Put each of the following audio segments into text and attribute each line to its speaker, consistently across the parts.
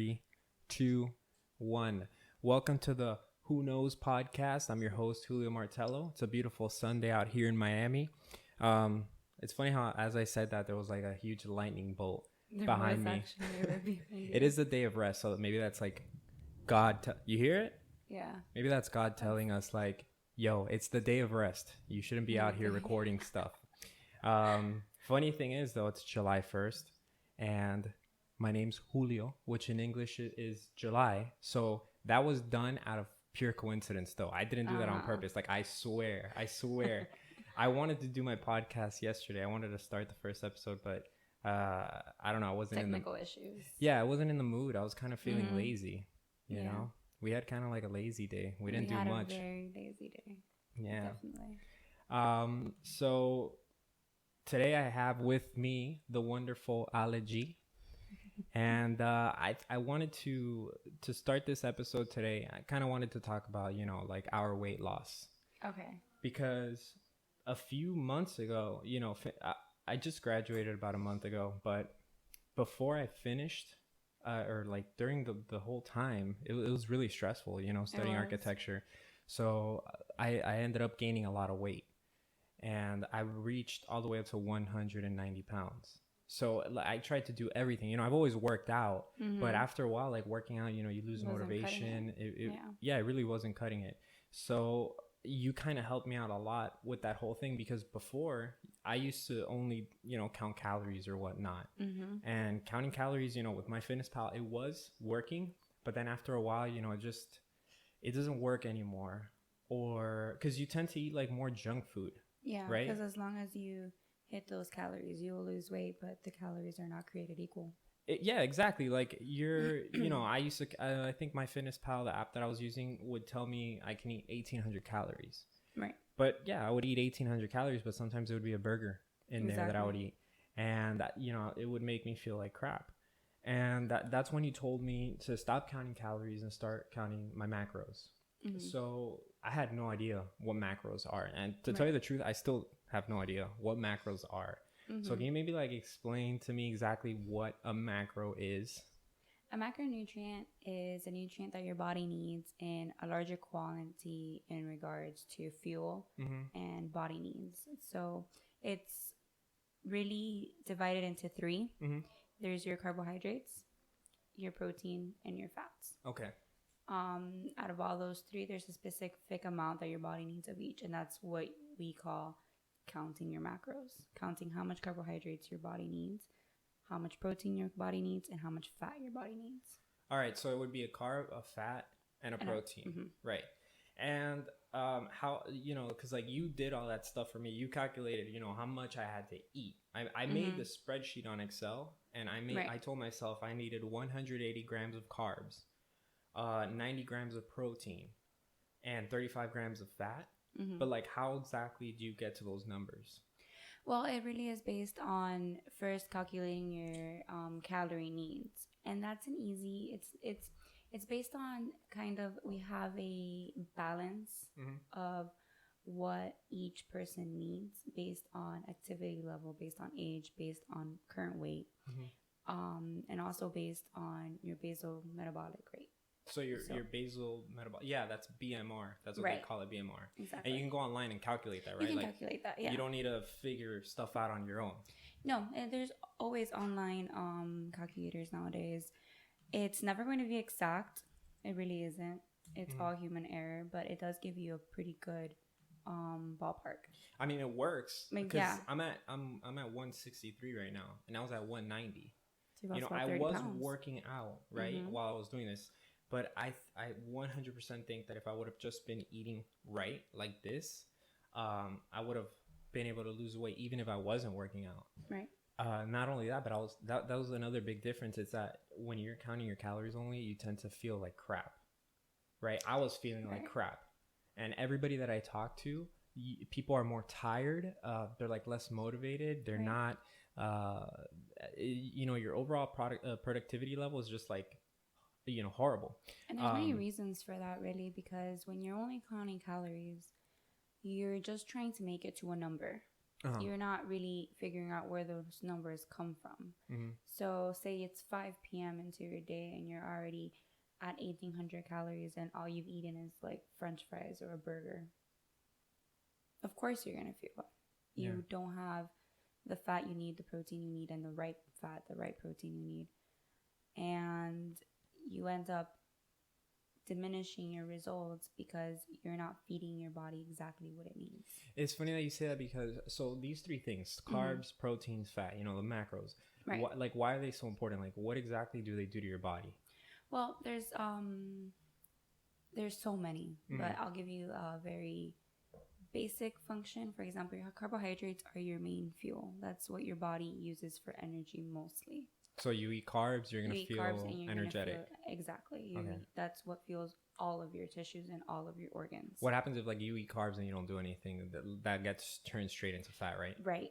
Speaker 1: Three, two, one. Welcome to the Who Knows podcast. I'm your host, Julio Martello. It's a beautiful Sunday out here in Miami. Um, it's funny how, as I said that, there was like a huge lightning bolt behind me. It is the day of rest, so maybe that's like God. You hear it?
Speaker 2: Yeah.
Speaker 1: Maybe that's God telling us, like, yo, it's the day of rest. You shouldn't be out here recording stuff. Funny thing is, though, it's July 1st, and my name's Julio, which in English is July. So that was done out of pure coincidence, though. I didn't do that on purpose. Like, I swear. I wanted to do my podcast yesterday. I wanted to start the first episode, but I don't know. I wasn't
Speaker 2: technical issues.
Speaker 1: Yeah, I wasn't in the mood. I was kind of feeling lazy, you know? We had kind of like a lazy day. We didn't do much.
Speaker 2: We had a very lazy day.
Speaker 1: Yeah.
Speaker 2: Definitely.
Speaker 1: So today I have with me the wonderful Alaji. And I wanted to start this episode today. I kind of wanted to talk about, like our weight loss.
Speaker 2: Okay.
Speaker 1: Because a few months ago, I just graduated about a month ago, but before I finished, or like during the whole time, it was really stressful, studying architecture. So I ended up gaining a lot of weight, and I reached all the way up to 190 pounds. So I tried to do everything. I've always worked out, but after a while, like working out, you lose motivation. It really wasn't cutting it. So you kind of helped me out a lot with that whole thing, because before I used to only, count calories or whatnot. And counting calories, with MyFitnessPal, it was working. But then after a while, it doesn't work anymore. Or because you tend to eat like more junk food.
Speaker 2: Yeah,
Speaker 1: right?
Speaker 2: Because as long as you hit those calories, you will lose weight, but the calories are not created equal.
Speaker 1: Yeah, exactly. Like I used to, I think MyFitnessPal, the app that I was using, would tell me I can eat 1,800 calories.
Speaker 2: Right.
Speaker 1: But yeah, I would eat 1,800 calories, but sometimes it would be a burger in there that I would eat. And, it would make me feel like crap. And that's when you told me to stop counting calories and start counting my macros. So I had no idea what macros are. And to tell you the truth, I still have no idea what macros are. So can you maybe like explain to me exactly what a macro is?
Speaker 2: A macronutrient is a nutrient that your body needs in a larger quantity in regards to fuel and body needs. So it's really divided into three. There's your carbohydrates, your protein, and your fats.
Speaker 1: Okay.
Speaker 2: Out of all those three, there's a specific amount that your body needs of each, and that's what we call counting your macros, counting how much carbohydrates your body needs, how much protein your body needs, and how much fat your body needs.
Speaker 1: All right, so it would be a carb, a fat, and a protein, right? And how, because like you did all that stuff for me. You calculated, how much I had to eat. I made the spreadsheet on Excel, and I told myself I needed 180 grams of carbs, 90 grams of protein, and 35 grams of fat. But like, how exactly do you get to those numbers?
Speaker 2: Well, it really is based on first calculating your calorie needs, and that's an easy. It's based on kind of, we have a balance of what each person needs based on activity level, based on age, based on current weight, and also based on your basal metabolic rate.
Speaker 1: So your basal metabolic, that's BMR. That's what they call it, BMR.
Speaker 2: Exactly.
Speaker 1: And you can go online and calculate that, right?
Speaker 2: You can calculate that, yeah.
Speaker 1: You don't need to figure stuff out on your own.
Speaker 2: No, and there's always online calculators nowadays. It's never going to be exact. It really isn't. It's all human error, but it does give you a pretty good ballpark.
Speaker 1: I mean, it works because I'm at 163 right now, and I was at 190. So I was working out while I was doing this. But I 100% think that if I would have just been eating right like this, I would have been able to lose weight even if I wasn't working out.
Speaker 2: Right.
Speaker 1: Not only that, but that was another big difference. It's that when you're counting your calories only, you tend to feel like crap, right? I was feeling like crap, and everybody that I talk to, people are more tired. They're like less motivated. They're not. Your overall productivity level is just like, horrible.
Speaker 2: And there's many reasons for that, really, because when you're only counting calories, you're just trying to make it to a number.
Speaker 1: Uh-huh.
Speaker 2: You're not really figuring out where those numbers come from.
Speaker 1: Hmm.
Speaker 2: So, say it's 5 p.m. into your day and you're already at 1800 calories and all you've eaten is like french fries or a burger. Of course, you're going to feel it.
Speaker 1: Yeah.
Speaker 2: You don't have the fat you need, the protein you need, and the right fat, the right protein you need. And you end up diminishing your results because you're not feeding your body exactly what it needs.
Speaker 1: It's funny that you say that because so these three things: carbs, proteins, fat. You know, the macros.
Speaker 2: Right.
Speaker 1: Why are they so important? Like, what exactly do they do to your body?
Speaker 2: Well, there's so many, but I'll give you a very basic function. For example, your carbohydrates are your main fuel. That's what your body uses for energy mostly.
Speaker 1: So you eat carbs, you're
Speaker 2: You
Speaker 1: gonna
Speaker 2: eat
Speaker 1: feel
Speaker 2: carbs and you're
Speaker 1: energetic.
Speaker 2: gonna feel exactly.
Speaker 1: Okay.
Speaker 2: That's what fuels all of your tissues and all of your organs.
Speaker 1: What happens if like you eat carbs and you don't do anything? That gets turned straight into fat, right?
Speaker 2: Right.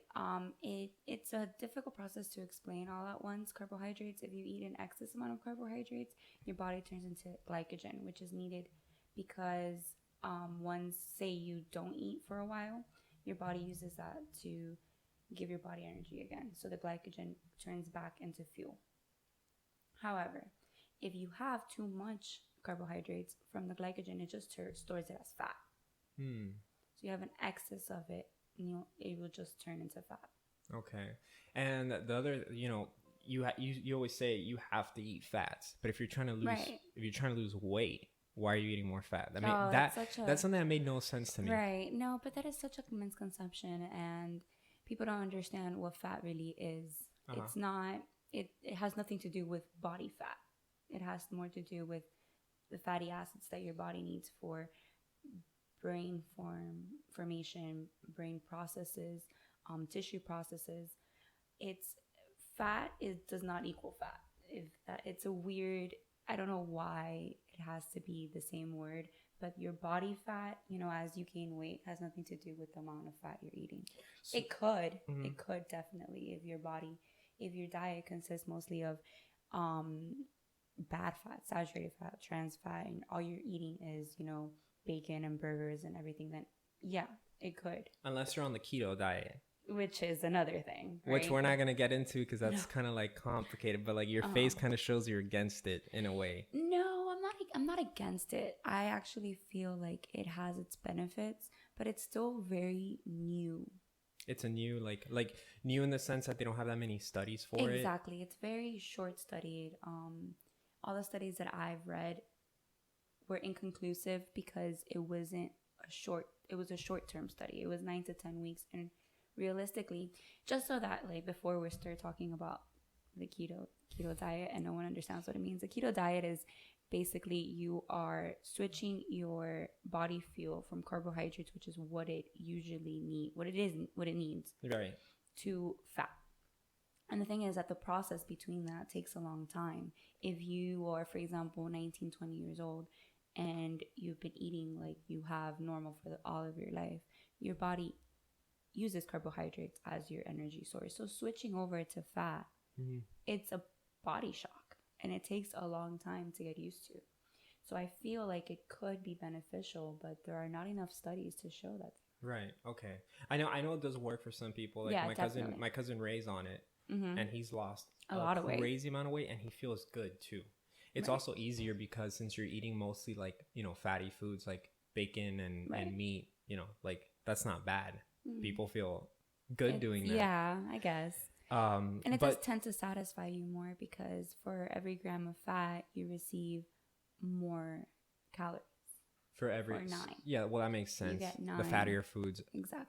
Speaker 2: It's a difficult process to explain all at once. Carbohydrates. If you eat an excess amount of carbohydrates, your body turns into glycogen, which is needed because once say you don't eat for a while, your body uses that to give your body energy again. So the glycogen turns back into fuel. However, if you have too much carbohydrates from the glycogen, it just stores it as fat. So you have an excess of it, and it will just turn into fat.
Speaker 1: Okay. And the other, you always say you have to eat fats, but if you're trying to lose weight, why are you eating more fat? I mean, that's something that made no sense to me.
Speaker 2: Right. No, but that is such a misconception, and people don't understand what fat really is. It's not. It has nothing to do with body fat. It has more to do with the fatty acids that your body needs for brain formation, brain processes, tissue processes. It's fat does not equal fat. It's a weird. I don't know why it has to be the same word, but your body fat, as you gain weight, has nothing to do with the amount of fat you're eating. So, it could definitely if your diet consists mostly of bad fat, saturated fat, trans fat, and all you're eating is, bacon and burgers and everything, then yeah, it could.
Speaker 1: Unless you're on the keto diet.
Speaker 2: Which is another thing. Right?
Speaker 1: Which we're not going to get into because that's kind of like complicated, but like your face kind of shows you're against it in a way.
Speaker 2: No, I'm not against it. I actually feel like it has its benefits, but it's still very new.
Speaker 1: It's a new, like new in the sense that they don't have that many studies for it.
Speaker 2: Exactly. It's very short studied. All the studies that I've read were inconclusive because it was a short-term study. It was 9 to 10 weeks. And realistically, just so that like before we start talking about the keto diet and no one understands what it means, the keto diet is basically you are switching your body fuel from carbohydrates, which is what it usually needs, what it needs,
Speaker 1: right,
Speaker 2: to fat. And the thing is that the process between that takes a long time. If you are, for example, 19, 20 years old and you've been eating like you have normal for all of your life, your body uses carbohydrates as your energy source. So switching over to fat, it's a body shock and it takes a long time to get used to. So I feel like it could be beneficial, but there are not enough studies to show that.
Speaker 1: Right. Okay. I know it does work for some people. Like my cousin Ray's on it, and he's lost
Speaker 2: a lot of weight,
Speaker 1: crazy amount of weight, and he feels good too. It's also easier because since you're eating mostly like fatty foods like bacon and meat, like that's not bad. People feel good doing that.
Speaker 2: Yeah, I guess. And it does tend to satisfy you more because for every gram of fat, you receive more calories.
Speaker 1: For every
Speaker 2: 9.
Speaker 1: Yeah, well that makes sense.
Speaker 2: You get 9.
Speaker 1: The fattier foods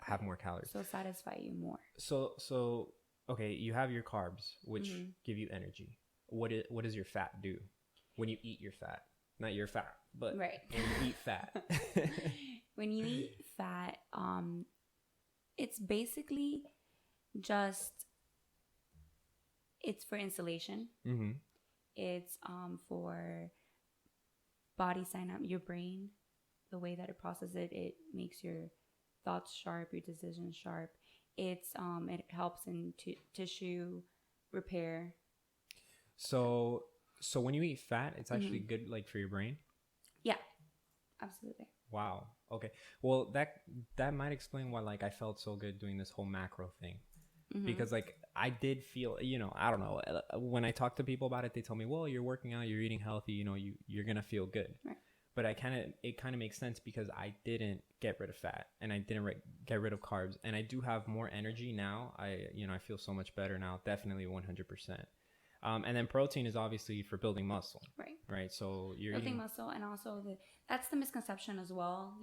Speaker 1: have more calories.
Speaker 2: So satisfy you more.
Speaker 1: So okay, you have your carbs, which give you energy. What does your fat do when you eat your fat? Not your fat, but when you eat fat.
Speaker 2: When you eat fat, it's basically just it's for insulation. It's for body synapse, your brain, the way that it processes it makes your thoughts sharp, your decisions sharp. It helps in tissue repair.
Speaker 1: So when you eat fat, it's actually good like for your brain?
Speaker 2: Yeah. Absolutely.
Speaker 1: Wow. Okay. Well, that might explain why like I felt so good doing this whole macro thing.
Speaker 2: Mm-hmm.
Speaker 1: Because like I did feel, I don't know, when I talk to people about it, they tell me, well, you're working out, you're eating healthy, you're gonna feel good.
Speaker 2: Right.
Speaker 1: But it kind of makes sense because I didn't get rid of fat and I didn't get rid of carbs, and I do have more energy now. I feel so much better now, definitely 100%. And then protein is obviously for building muscle,
Speaker 2: Right.
Speaker 1: right? So you're
Speaker 2: Building
Speaker 1: eating.
Speaker 2: muscle, and also that's the misconception as well,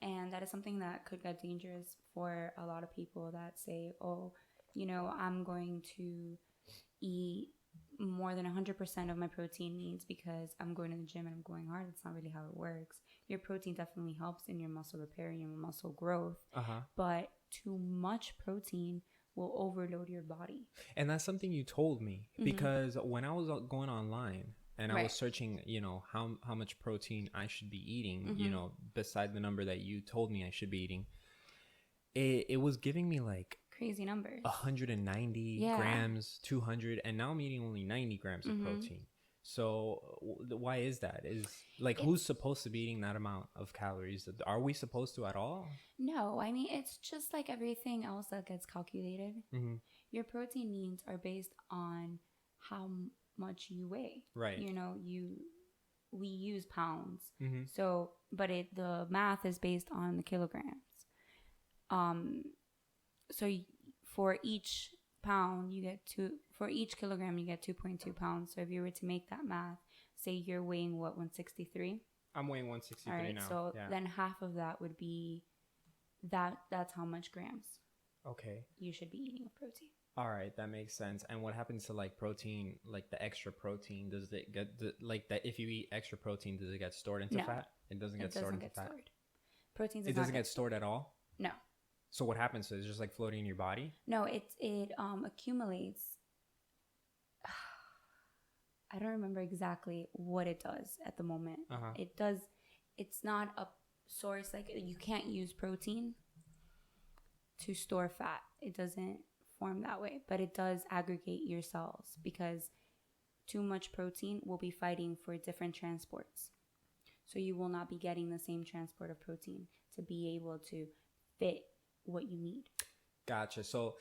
Speaker 2: and that is something that could get dangerous for a lot of people that say, oh, I'm going to eat more than 100% of my protein needs because I'm going to the gym and I'm going hard. That's not really how it works. Your protein definitely helps in your muscle repair and your muscle growth,
Speaker 1: Uh-huh.
Speaker 2: but too much protein will overload your body.
Speaker 1: And that's something you told me, because when I was going online and I was
Speaker 2: Right.
Speaker 1: searching, how much protein I should be eating,
Speaker 2: Mm-hmm.
Speaker 1: beside the number that you told me I should be eating, it was giving me like
Speaker 2: Crazy numbers.
Speaker 1: 190
Speaker 2: Yeah.
Speaker 1: grams, 200, and now I'm eating only 90 grams of protein. So why is that? Is like, who's supposed to be eating that amount of calories? Are we supposed to at all?
Speaker 2: No, I mean, it's just like everything else that gets calculated.
Speaker 1: Mm-hmm.
Speaker 2: Your protein needs are based on how much you weigh.
Speaker 1: Right.
Speaker 2: We use pounds.
Speaker 1: Mm-hmm.
Speaker 2: So, but the math is based on the kilograms. Um, so for each pound you get for each kilogram you get 2.2 pounds. So if you were to make that math, say you're weighing what, 163.
Speaker 1: I'm weighing 163
Speaker 2: all right,
Speaker 1: now.
Speaker 2: so
Speaker 1: yeah.
Speaker 2: then half of that would be that's how much grams
Speaker 1: Okay.
Speaker 2: you should be eating of protein.
Speaker 1: All right, that makes sense. And what happens to like protein, like the extra protein? Does it get like that? If you eat extra protein, does it get stored into
Speaker 2: No,
Speaker 1: fat? It doesn't get stored into fat.
Speaker 2: Protein
Speaker 1: It doesn't get stored at all.
Speaker 2: No.
Speaker 1: So what happens? So it's just like floating in your body.
Speaker 2: No, it accumulates. I don't remember exactly what it does at the moment. It does. It's not a source, like you can't use protein to store fat. It doesn't form that way, but it does aggregate your cells because too much protein will be fighting for different transports. So you will not be getting the same transport of protein to be able to fit what you need.
Speaker 1: Gotcha. So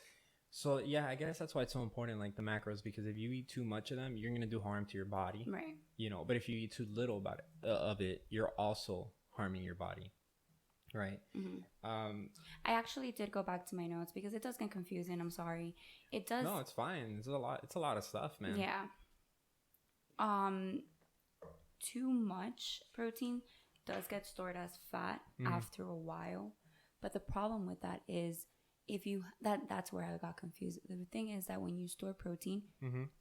Speaker 1: yeah, I guess that's why it's so important, like the macros, because if you eat too much of them, you're gonna do harm to your body.
Speaker 2: Right.
Speaker 1: But if you eat too little of it, you're also harming your body. Right.
Speaker 2: I actually did go back to my notes because it does get confusing. I'm sorry. It does.
Speaker 1: No, it's fine. It's a lot. It's a lot of stuff, man.
Speaker 2: Yeah. Too much protein does get stored as fat after a while, but the problem with that is if you that's where I got confused. The thing is that when you store protein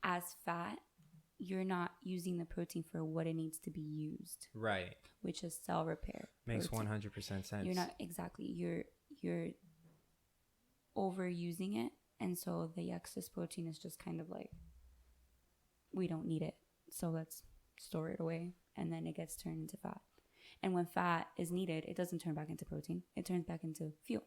Speaker 2: as fat, you're not using the protein for what it needs to be used.
Speaker 1: Right.
Speaker 2: Which is cell repair.
Speaker 1: Makes 100% sense.
Speaker 2: You're not exactly. You're overusing it, and so the excess protein is just kind of like, we don't need it, so let's store it away, and then it gets turned into fat. And when fat is needed, it doesn't turn back into protein. It turns back into fuel.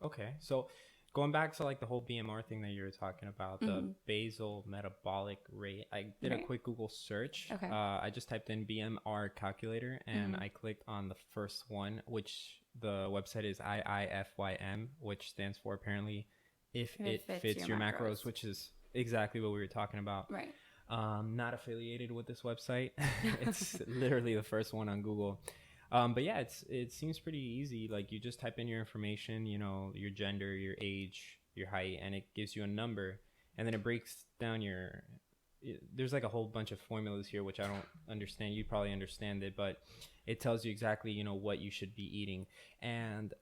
Speaker 1: Okay, so going back to like the whole BMR thing that you were talking about, the basal metabolic rate, I did a quick Google search.
Speaker 2: Okay.
Speaker 1: I just typed in BMR calculator and I clicked on the first one, which the website is IIFYM, which stands for apparently if it fits your macros, which is exactly what we were talking about.
Speaker 2: Right.
Speaker 1: Not affiliated with this website. It's literally the first one on Google. But yeah, it seems pretty easy. Like you just type in your information, your gender, your age, your height, and it gives you a number. And then it breaks down there's like a whole bunch of formulas here, which I don't understand. You probably understand it, but it tells you exactly, what you should be eating. And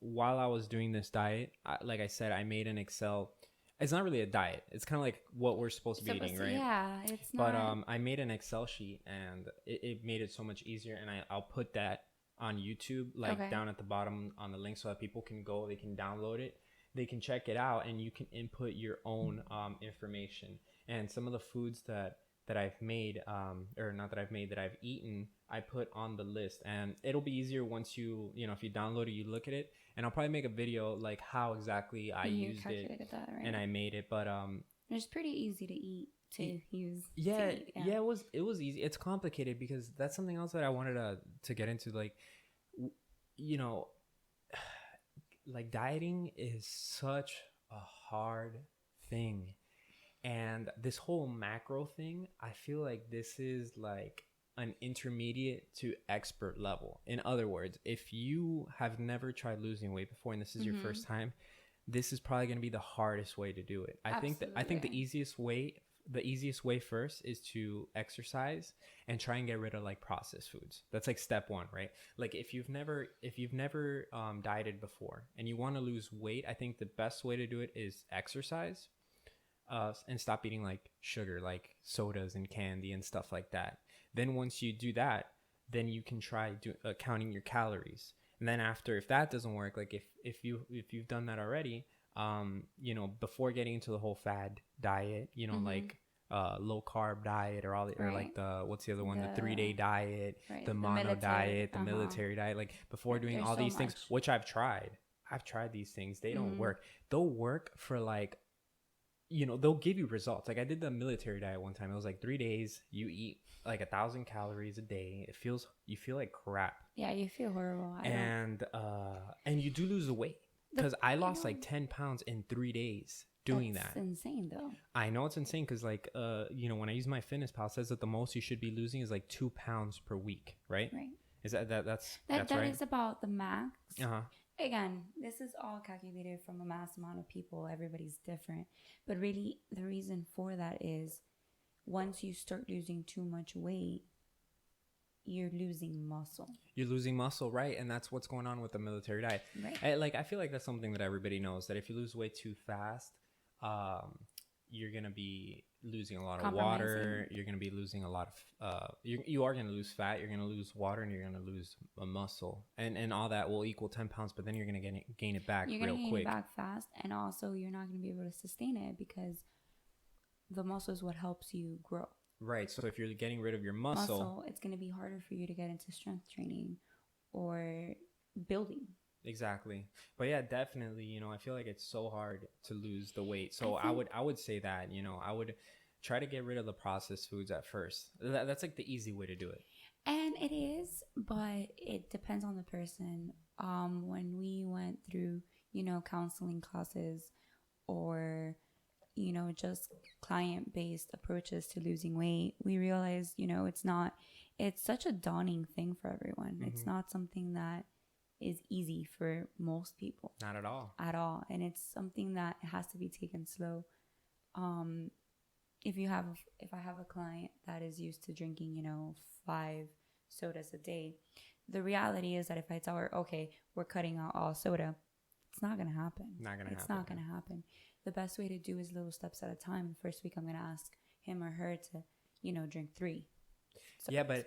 Speaker 1: while I was doing this diet, like I said, I made an Excel. It's not really a diet. It's kind of like what we're supposed to be eating, right?
Speaker 2: Yeah, it's not.
Speaker 1: But I made an Excel sheet, and it made it so much easier. And I'll put that on YouTube, like down at the bottom on the link, so that people can go, they can download it, they can check it out, and you can input your own information. And some of the foods that I've made, or not that I've made, that I've eaten, I put on the list. And it'll be easier once if you download it, you look at it. And I'll probably make a video like how exactly I used it
Speaker 2: that, right?
Speaker 1: and I made it. But
Speaker 2: it's pretty easy to eat. to use to
Speaker 1: Yeah,
Speaker 2: eat. Yeah.
Speaker 1: yeah, it was easy. It's complicated because that's something else that I wanted to get into. Like, you know, like dieting is such a hard thing, and this whole macro thing, I feel like this is like an intermediate to expert level. In other words, if you have never tried losing weight before and this is your
Speaker 2: Mm-hmm.
Speaker 1: first time, this is probably going to be the hardest way to do it. I think
Speaker 2: Absolutely.
Speaker 1: the easiest way first is to exercise and try and get rid of like processed foods. That's like step 1, right? Like if you've never dieted before and you want to lose weight, I think the best way to do it is exercise, and stop eating like sugar, like sodas and candy and stuff like that. Then once you do that, then you can try counting your calories. And then after, if that doesn't work, like if you've done that already, before getting into the whole fad diet,
Speaker 2: Mm-hmm.
Speaker 1: like low carb diet or or
Speaker 2: Right.
Speaker 1: like the what's the other one, the
Speaker 2: The
Speaker 1: 3 day diet,
Speaker 2: right
Speaker 1: the
Speaker 2: the
Speaker 1: mono
Speaker 2: military.
Speaker 1: diet, the military diet, like before doing
Speaker 2: There's
Speaker 1: all
Speaker 2: so
Speaker 1: these things,
Speaker 2: much.
Speaker 1: which I've tried these things. They don't
Speaker 2: Mm-hmm.
Speaker 1: work. They'll work for like, they'll give you results. Like I did the military diet one time. It was like 3 days. You eat like 1,000 calories a day. You feel like crap,
Speaker 2: Yeah, you feel horrible. I don't.
Speaker 1: and you do lose the weight.
Speaker 2: The
Speaker 1: Because I
Speaker 2: you
Speaker 1: lost
Speaker 2: know
Speaker 1: like 10 pounds in 3 days doing
Speaker 2: that's
Speaker 1: that.
Speaker 2: insane though.
Speaker 1: I know it's insane because like when I use my fitness pal, it says that the most you should be losing is like 2 pounds per week, right?
Speaker 2: Right.
Speaker 1: Is that's
Speaker 2: That
Speaker 1: that's
Speaker 2: that
Speaker 1: right?
Speaker 2: is about the max.
Speaker 1: Uh-huh.
Speaker 2: Again, this is all calculated from a mass amount of people. Everybody's different. But really the reason for that is once you start losing too much weight, you're losing muscle.
Speaker 1: You're losing muscle, right? And that's what's going on with the military diet.
Speaker 2: Right.
Speaker 1: I feel like that's something that everybody knows, that if you lose weight too fast, um, you're gonna be losing a lot of
Speaker 2: Compromising.
Speaker 1: water. You're gonna be losing a lot of you are gonna lose fat. You're gonna lose water, and you're gonna lose a muscle, and all that will equal 10 pounds. But then you're gonna gain it back
Speaker 2: You're gonna
Speaker 1: real
Speaker 2: gain it
Speaker 1: quick.
Speaker 2: back fast, and also you're not gonna be able to sustain it because the muscle is what helps you grow.
Speaker 1: Right. So if you're getting rid of your muscle,
Speaker 2: Muscle, it's gonna be harder for you to get into strength training or building.
Speaker 1: exactly. But yeah, definitely, I feel like it's so hard to lose the weight.
Speaker 2: I
Speaker 1: So
Speaker 2: think,
Speaker 1: I would say that, I would try to get rid of the processed foods at first. That's like the easy way to do it.
Speaker 2: and it is, but it depends on the person. When we went through, counseling classes or just client based approaches to losing weight, we realized, it's such a daunting thing for everyone. It's
Speaker 1: Hmm.
Speaker 2: not something that is easy for most people
Speaker 1: Not at all.
Speaker 2: at all. And it's something that has to be taken slow. Um, if I have a client that is used to drinking, 5 sodas a day, the reality is that if I tell her, okay, we're cutting out all soda, it's not going to happen.
Speaker 1: Not gonna
Speaker 2: It's
Speaker 1: happen.
Speaker 2: not going to happen. The best way to do is little steps at a time. The first week, I'm going to ask him or her to, drink 3
Speaker 1: Yeah,
Speaker 2: sodas.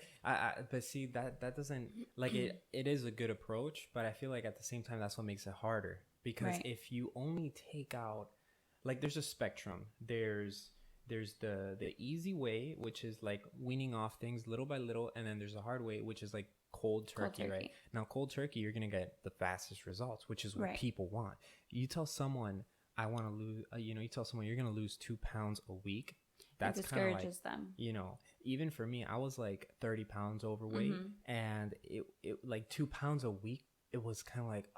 Speaker 1: but see, that doesn't, like, it is a good approach, but I feel like at the same time that's what makes it harder, because
Speaker 2: Right.
Speaker 1: if you only take out, like, there's a spectrum. There's the easy way, which is like weaning off things little by little, and then there's a hard way, which is like cold
Speaker 2: Cold
Speaker 1: turkey, right?
Speaker 2: turkey.
Speaker 1: Now cold turkey, you're gonna get the fastest results, which is what
Speaker 2: Right.
Speaker 1: people want. You tell someone, I want to lose, you tell someone you're gonna lose 2 pounds a week.
Speaker 2: It
Speaker 1: That's kind of like,
Speaker 2: discourages them.
Speaker 1: even for me, I was like 30 pounds overweight,
Speaker 2: Mm-hmm.
Speaker 1: and it like 2 pounds a week, it was kind of like,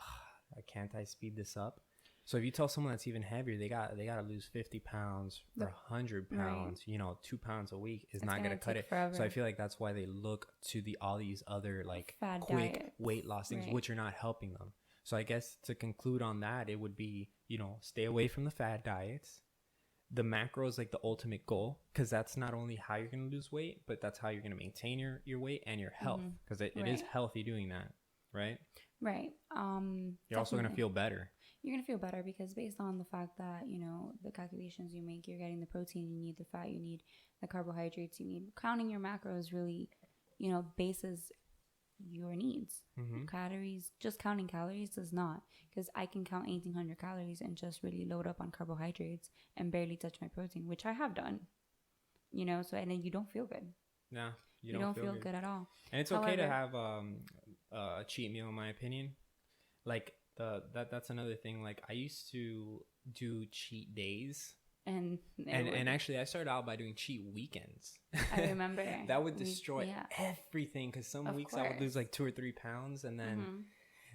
Speaker 1: can't I speed this up? So if you tell someone that's even heavier, they got to lose 50 pounds or 100
Speaker 2: Right.
Speaker 1: pounds, 2 pounds a week is
Speaker 2: It's
Speaker 1: not
Speaker 2: going
Speaker 1: going
Speaker 2: to
Speaker 1: to cut
Speaker 2: take
Speaker 1: it.
Speaker 2: forever.
Speaker 1: So I feel like that's why they look to all these other like
Speaker 2: Fad
Speaker 1: quick
Speaker 2: diets.
Speaker 1: weight loss things,
Speaker 2: Right.
Speaker 1: which are not helping them. So I guess to conclude on that, it would be, stay away from the fad diets. The macro is like the ultimate goal, because that's not only how you're going to lose weight, but that's how you're going to maintain your weight and your health,
Speaker 2: Mm-hmm.
Speaker 1: because it is
Speaker 2: Right.
Speaker 1: healthy doing that, right?
Speaker 2: Right.
Speaker 1: You're also going to
Speaker 2: Definitely.
Speaker 1: feel better.
Speaker 2: You're gonna feel better because based on the fact that the calculations you make, you're getting the protein you need, the fat you need, the carbohydrates you need. Counting your macros really, bases your needs.
Speaker 1: Mm-hmm.
Speaker 2: Calories, just counting calories does not, because I can count 1,800 calories and just really load up on carbohydrates and barely touch my protein, which I have done. So and then you don't feel good.
Speaker 1: Yeah,
Speaker 2: You don't feel good at all.
Speaker 1: and it's okay to
Speaker 2: However,
Speaker 1: have a cheat meal, in my opinion. Like that's another thing. Like I used to do cheat days And actually, I started out by doing cheat weekends.
Speaker 2: I remember.
Speaker 1: That would destroy everything, because some
Speaker 2: Of
Speaker 1: weeks
Speaker 2: course.
Speaker 1: I would lose like 2 or 3 pounds, and then
Speaker 2: Mm-hmm.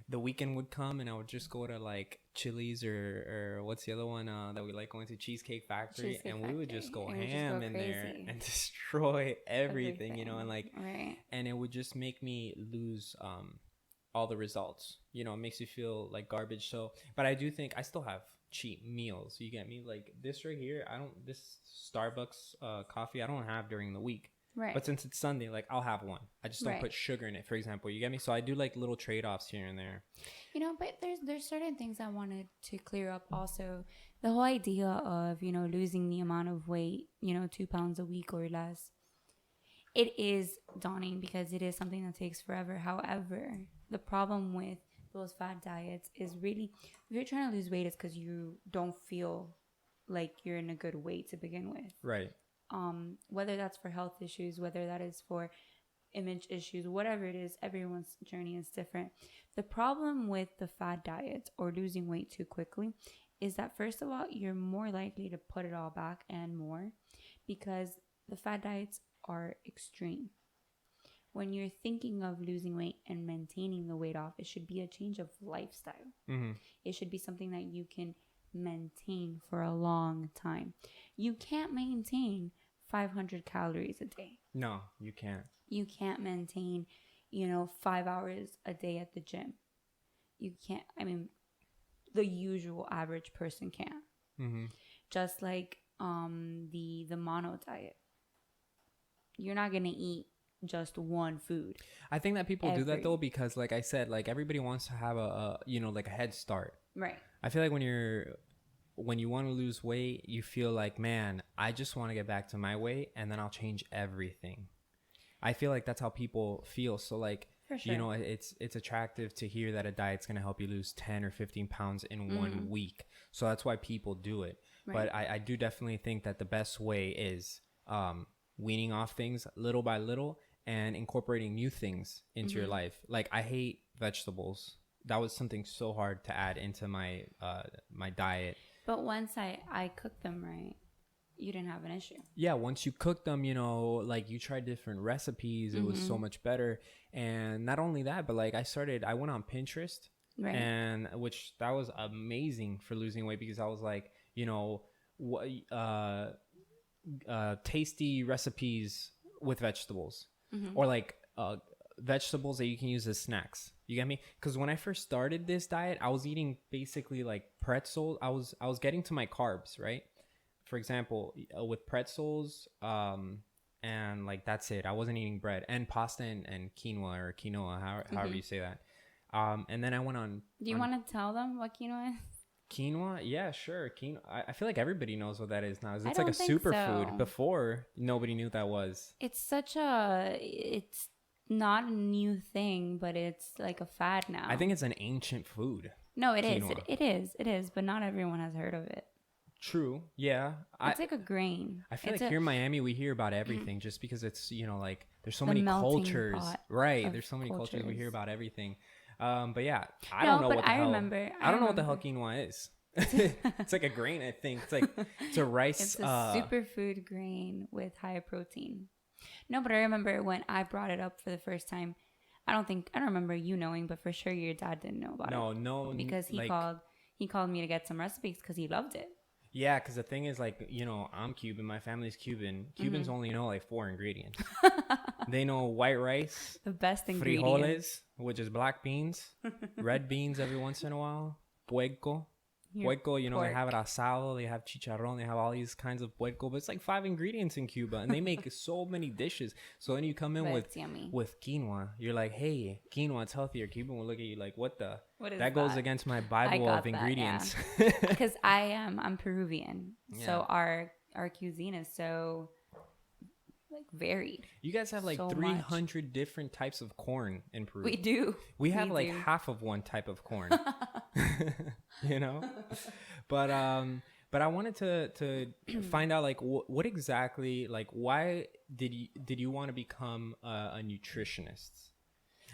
Speaker 1: the weekend would come and I would just go to like Chili's or what's the other one that we like going to, Cheesecake Factory, and we would just go ham in there and destroy everything, you know, and like,
Speaker 2: right.
Speaker 1: and it would just make me lose all the results, you know. It makes you feel like garbage. So, but I do think I still have cheap meals, you get me? Like this right here, I don't, this Starbucks coffee I don't have during the week.
Speaker 2: Right.
Speaker 1: But since it's Sunday, like I'll have one. I just don't put sugar in it, for example. You get me? So I do like little trade-offs here and there.
Speaker 2: You know, but there's certain things I wanted to clear up also. The whole idea of, you know, losing the amount of weight, you know, 2 pounds a week or less. It is daunting because it is something that takes forever. However, the problem with those fad diets is really, if you're trying to lose weight, it's because you don't feel like you're in a good weight to begin with.
Speaker 1: Right.
Speaker 2: Whether that's for health issues, whether that is for image issues, whatever it is, everyone's journey is different. The problem with the fad diets or losing weight too quickly is that, first of all, you're more likely to put it all back and more, because the fad diets are extreme. When you're thinking of losing weight and maintaining the weight off, it should be a change of lifestyle.
Speaker 1: Mm-hmm.
Speaker 2: It should be something that you can maintain for a long time. You can't maintain 500 calories a day.
Speaker 1: No, you can't.
Speaker 2: You can't maintain, 5 hours a day at the gym. You can't. I mean, the usual average person can.
Speaker 1: Mm-hmm.
Speaker 2: Just like the mono diet. You're not gonna eat just one food.
Speaker 1: I think that people do that though because, like I said, like everybody wants to have a like a head start.
Speaker 2: Right.
Speaker 1: I feel like when you want to lose weight, you feel like, man, I just want to get back to my weight and then I'll change everything. I feel like that's how people feel. So like,
Speaker 2: for sure.
Speaker 1: It's attractive to hear that a diet's going to help you lose 10 or 15 pounds in 1 week. So that's why people do it. Right. But I do definitely think that the best way is weaning off things little by little and incorporating new things into your life. Like, I hate vegetables. That was something so hard to add into my my diet.
Speaker 2: But once I cooked them right, you didn't have an issue. Yeah,
Speaker 1: once you cook them, like you tried different recipes, it was so much better. And not only that, but like I went on Pinterest, right? And which that was amazing for losing weight, because I was like, tasty recipes with vegetables, or like vegetables that you can use as snacks. You get me? Because when I first started this diet, I was eating basically like pretzels. I was getting to my carbs, right? For example, with pretzels, and like that's it. I wasn't eating bread and pasta and quinoa or quinoa, however you say that. And then I went on.
Speaker 2: Do you want to tell them what quinoa is?
Speaker 1: Quinoa, yeah, sure. Quinoa. I feel like everybody knows what that is now. It's like a superfood. Before, nobody knew what that was.
Speaker 2: It's not a new thing, but it's like a fad now.
Speaker 1: I think it's an ancient food.
Speaker 2: No, it quinoa. It is, but not everyone has heard of it.
Speaker 1: True. Yeah.
Speaker 2: It's like a grain.
Speaker 1: I feel like here in Miami we hear about everything just because it's, like there's so many cultures. Right. There's so many cultures we hear about everything. But yeah, I don't know what the hell. I don't know what the hell quinoa is. It's like a grain, I think. It's a rice.
Speaker 2: It's a superfood grain with high protein. No, but I remember when I brought it up for the first time. I don't remember you knowing, but for sure your dad didn't know about it. No, because he called me to get some recipes because he loved it.
Speaker 1: Yeah, because the thing is, like, I'm Cuban. My family's Cuban. Cubans only know like 4 ingredients. They know white rice,
Speaker 2: the best ingredients,
Speaker 1: frijoles, which is black beans, red beans every once in a while, puerco. Puerco, they have it asado, they have chicharrón, they have all these kinds of puerco, but it's like 5 ingredients in Cuba, and they make so many dishes. So when you come in with quinoa, you're like, hey, quinoa, it's healthier. Cuban will look at you like, what is that? Goes against my Bible of ingredients.
Speaker 2: Because I'm Peruvian, so our cuisine is so like varied.
Speaker 1: You guys have like 300 different types of corn in Peru.
Speaker 2: We do.
Speaker 1: We have like half of one type of corn. But I wanted to find out like what exactly, like, why did you want to become a nutritionist?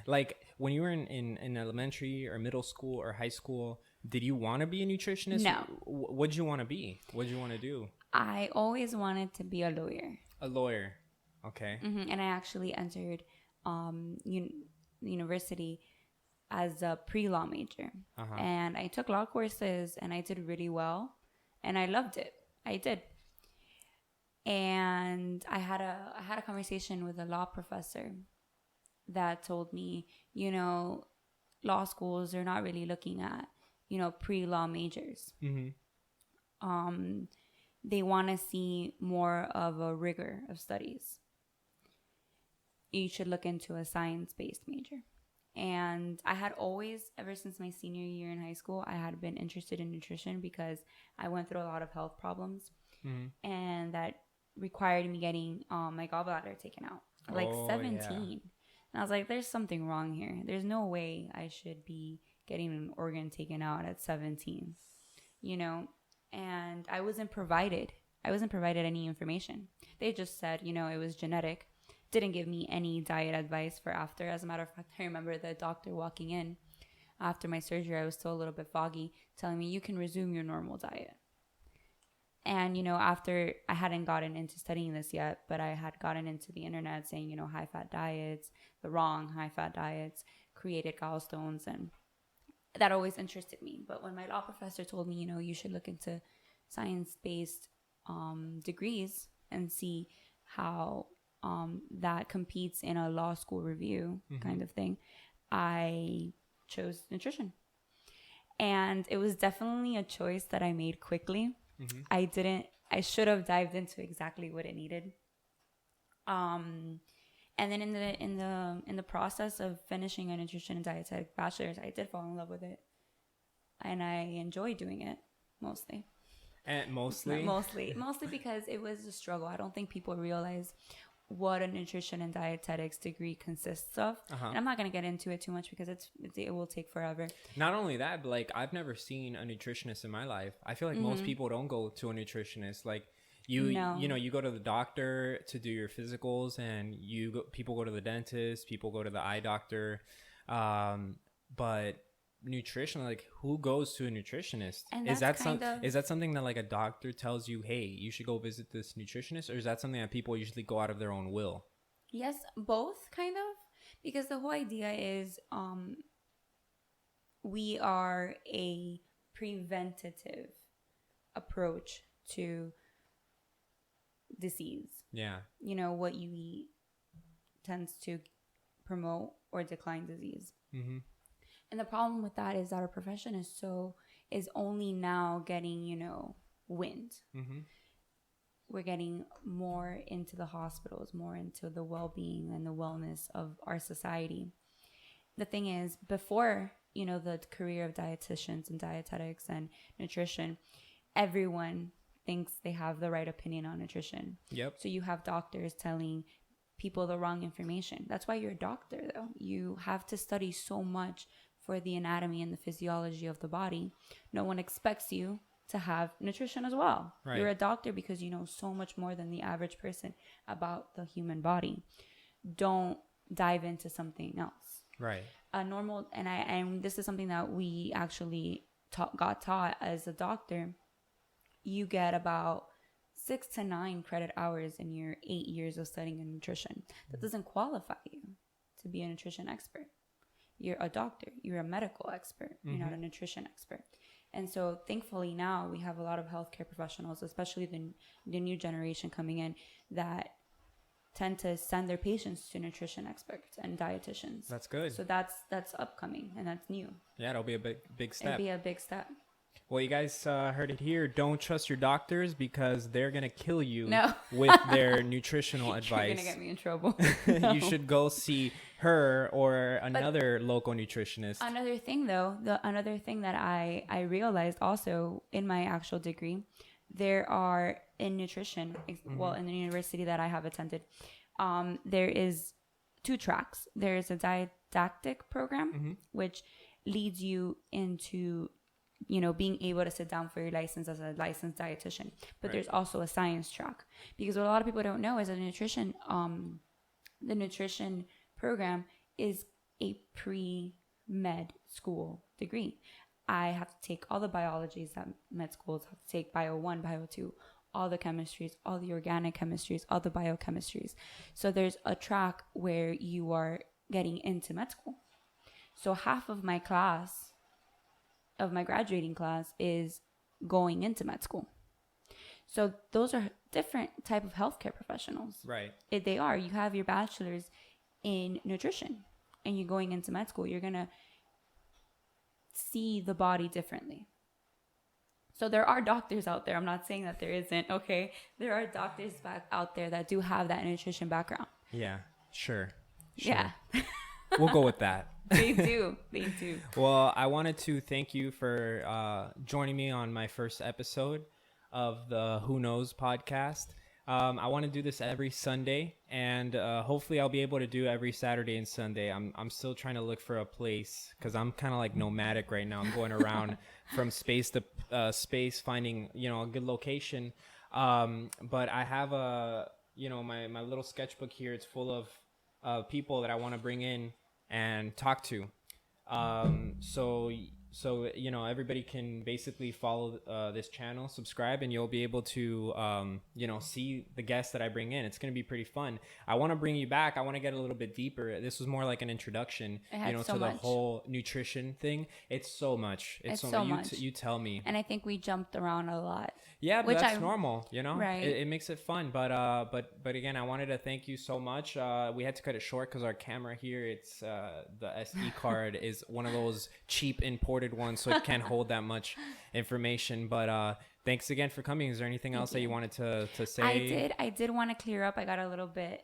Speaker 1: Like when you were in elementary or middle school or high school, did you want to be a nutritionist?
Speaker 2: No.
Speaker 1: What did you want to be? What did you want to do?
Speaker 2: I always wanted to be a lawyer.
Speaker 1: A lawyer. Okay.
Speaker 2: And I actually entered university as a pre-law major. And I took law courses and I did really well and I loved it. I did. And I had a conversation with a law professor that told me, law schools are not really looking at, pre-law majors. They want to see more of a rigor of studies. You should look into a science-based major. And I had always, ever since my senior year in high school, I had been interested in nutrition because I went through a lot of health problems. And that required me getting my gallbladder taken out at like 17. Yeah. And I was like, there's something wrong here. There's no way I should be getting an organ taken out at 17, and I wasn't provided any information. They just said, it was genetic. Didn't give me any diet advice for after. As a matter of fact, I remember the doctor walking in after my surgery. I was still a little bit foggy, telling me you can resume your normal diet. And, after I hadn't gotten into studying this yet, but I had gotten into the internet saying, high-fat diets, the wrong high-fat diets created gallstones, and that always interested me. But when my law professor told me, you should look into science-based degrees and see how that competes in a law school review kind of thing, I chose nutrition. And it was definitely a choice that I made quickly. I should have dived into exactly what it needed. And then in the process of finishing a nutrition and dietetic bachelor's, I did fall in love with it. And I enjoy doing it mostly.
Speaker 1: And mostly
Speaker 2: because it was a struggle. I don't think people realize what a nutrition and dietetics degree consists of. And I'm not going to get into it too much because it will take forever.
Speaker 1: Not only that, but like I've never seen a nutritionist in my life. I feel like most people don't go to a nutritionist. Like you go to the doctor to do your physicals, and people go to the dentist, people go to the eye doctor. But nutrition, like who goes to a nutritionist?
Speaker 2: And
Speaker 1: is that something that like a doctor tells you, hey, you should go visit this nutritionist, or is that something that people usually go out of their own will?
Speaker 2: Yes, both kind of, because the whole idea is we are a preventative approach to disease.
Speaker 1: Yeah.
Speaker 2: What you eat tends to promote or decline disease. And the problem with that is that our profession is only now getting, wind. We're getting more into the hospitals, more into the well-being and the wellness of our society. The thing is, before, the career of dietitians and dietetics and nutrition, everyone thinks they have the right opinion on nutrition.
Speaker 1: Yep.
Speaker 2: So you have doctors telling people the wrong information. That's why you're a doctor, though. You have to study so much for the anatomy and the physiology of the body. No one expects you to have nutrition as well. Right. You're a doctor because you know so much more than the average person about the human body. Don't dive into something else.
Speaker 1: Right.
Speaker 2: And this is something that we actually got taught as a doctor. You get about 6 to 9 credit hours in your 8 years of studying in nutrition. That doesn't qualify you to be a nutrition expert. You're a doctor. You're a medical expert. You're not a nutrition expert. And so thankfully now we have a lot of healthcare professionals, especially the new generation coming in, that tend to send their patients to nutrition experts and dietitians.
Speaker 1: That's good.
Speaker 2: So that's upcoming and that's new.
Speaker 1: Yeah, it'll be a big step.
Speaker 2: It'll be a big step.
Speaker 1: Well, you guys heard it here. Don't trust your doctors because they're going to kill you with their nutritional advice.
Speaker 2: You're going to get me in trouble.
Speaker 1: You should go see her or another local nutritionist.
Speaker 2: Another thing, though, another thing that I realized also in my actual degree, there are in nutrition, well, in the university that I have attended, there is 2 tracks. There is a didactic program, which leads you into being able to sit down for your license as a licensed dietitian. But there's also a science track, because what a lot of people don't know is that the nutrition program is a pre-med school degree. I have to take all the biologies that med schools have to take, bio 1, bio 2, all the chemistries, all the organic chemistries, all the biochemistries. So there's a track where you are getting into med school. So half of my class, of my graduating class, is going into med school. So those are different type of healthcare professionals.
Speaker 1: Right.
Speaker 2: They are. You have your bachelor's in nutrition and you're going into med school. You're going to see the body differently. So there are doctors out there. I'm not saying that there isn't, okay? There are doctors back out there that do have that nutrition background.
Speaker 1: Yeah, sure.
Speaker 2: Yeah.
Speaker 1: We'll go with that.
Speaker 2: They do. They do.
Speaker 1: Well, I wanted to thank you for joining me on my first episode of the Who Knows podcast. I want to do this every Sunday, and hopefully I'll be able to do every Saturday and Sunday. I'm still trying to look for a place because I'm kind of like nomadic right now. I'm going around from space to space, finding a good location. But I have my little sketchbook here. It's full of people that I want to bring in and talk to. So everybody can basically follow this channel, subscribe, and you'll be able to see the guests that I bring in. It's going to be pretty fun. I want to bring you back. I want to get a little bit deeper. This was more like an introduction, to the whole nutrition thing. It's so much. It's so much. You tell me.
Speaker 2: And I think we jumped around a lot.
Speaker 1: Yeah, but that's normal,
Speaker 2: Right.
Speaker 1: It makes it fun. But again, I wanted to thank you so much. We had to cut it short because our camera here, it's the SD card is one of those cheap imported ones, so it can't hold that much information. But thanks again for coming. Is there anything else that you wanted to say?
Speaker 2: I did want to clear up. I got a little bit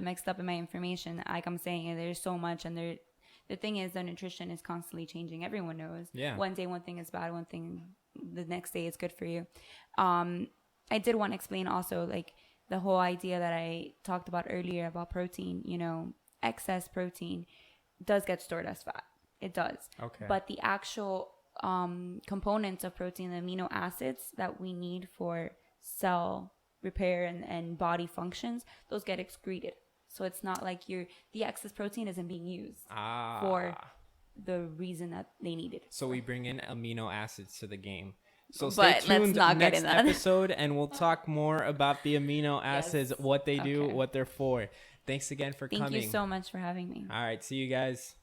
Speaker 2: mixed up in my information. Like I'm saying, there's so much, and the thing is, the nutrition is constantly changing. Everyone knows.
Speaker 1: Yeah.
Speaker 2: One day one thing is bad, one thing the next day is good for you. I did want to explain also, like, the whole idea that I talked about earlier about protein. Excess protein does get stored as fat. It does.
Speaker 1: Okay.
Speaker 2: But the actual components of protein, the amino acids that we need for cell repair and body functions, those get excreted. So it's not like the excess protein isn't being used for the reason that they needed.
Speaker 1: So we bring in amino acids to the game. So
Speaker 2: But
Speaker 1: stay tuned
Speaker 2: let's not get
Speaker 1: next
Speaker 2: in that.
Speaker 1: episode, and we'll talk more about the amino acids,
Speaker 2: Yes.
Speaker 1: what they do,
Speaker 2: Okay.
Speaker 1: what they're for. Thanks again for coming.
Speaker 2: Thank you so much for having me.
Speaker 1: All right. See you guys.